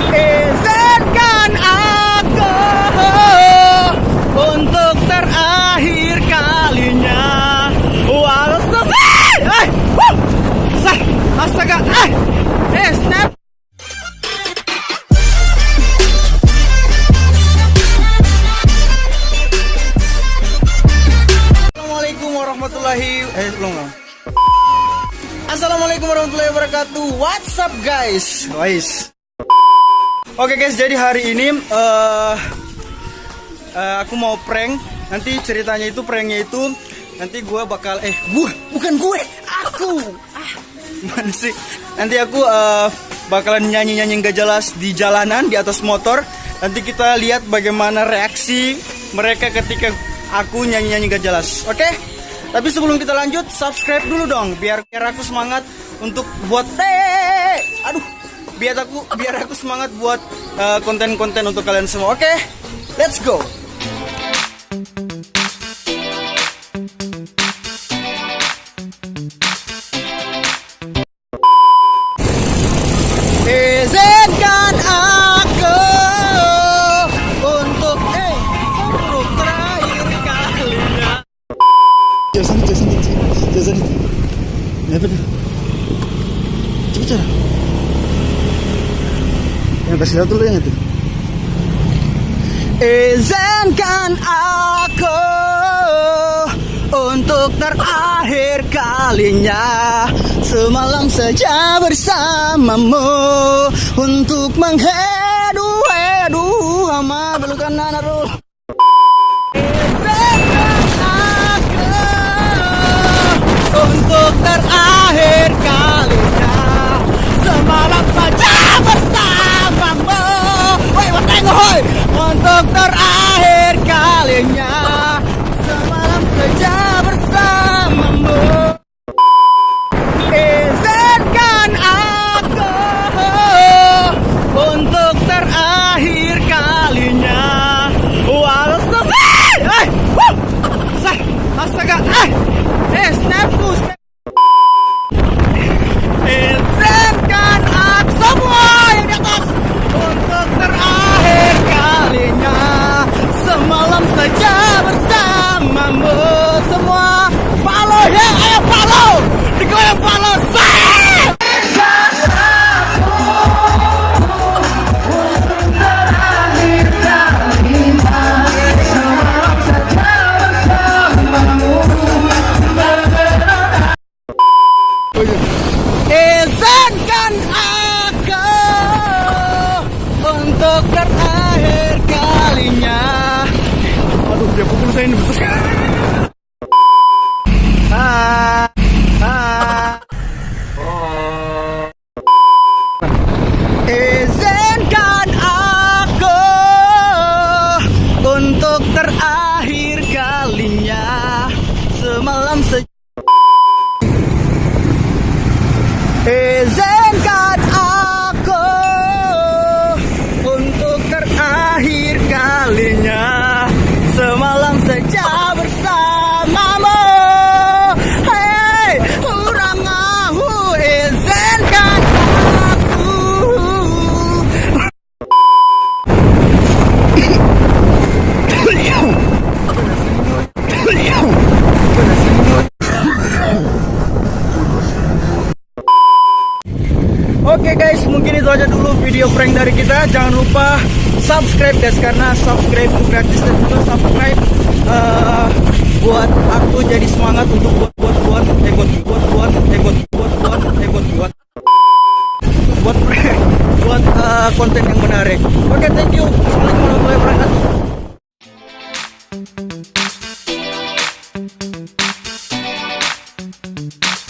Izinkan aku untuk terakhir kalinya. Astaga, snap. Assalamualaikum warahmatullahi wabarakatuh. What's up guys? Oke guys, jadi hari ini aku mau prank. Nanti ceritanya itu, pranknya itu nanti gue bakal aku mana sih? Nanti aku bakalan nyanyi gak jelas di jalanan di atas motor. Nanti kita lihat bagaimana reaksi mereka ketika aku nyanyi gak jelas. Oke? Tapi sebelum kita lanjut, subscribe dulu dong biar aku semangat untuk buat biar aku semangat buat konten-konten untuk kalian semua. Oke? Let's go. Izinkan aku untuk terakhir kalinya. Jason. Dapat. Cepat. Yang kasih tahu dulu yang itu. Izinkan aku untuk terakhir kalinya, semalam saja bersamamu, untuk menghedu sama belukan nanarul. Untuk terakhir kalinya, semalam saja bersamamu. Untuk terakhir kalinya, semalam saja bersamamu. Izinkan aku untuk terakhir kalinya, walau astaga, snapku. Izinkan aku semua yang di atas untuk terakhir kalinya, semalam saja bersamamu. Semua follow ya, ayo follow, digoyang follow. Izinkan aku untuk terakhir kalinya. Aduh, dia pukul saya ini besar. Izinkan aku untuk terakhir kalinya, semalam saja. Izinkan aku untuk terakhir kalinya, semalam saja bersamamu. Hei, kurang aku, izinkan aku. Oke guys, mungkin itu aja dulu video prank dari kita. Jangan lupa subscribe guys, karena subscribe itu gratis, dan juga subscribe buat aku jadi semangat untuk buat konten yang menarik. Oke, thank you. Assalamualaikum warahmatullahi wabarakatuh.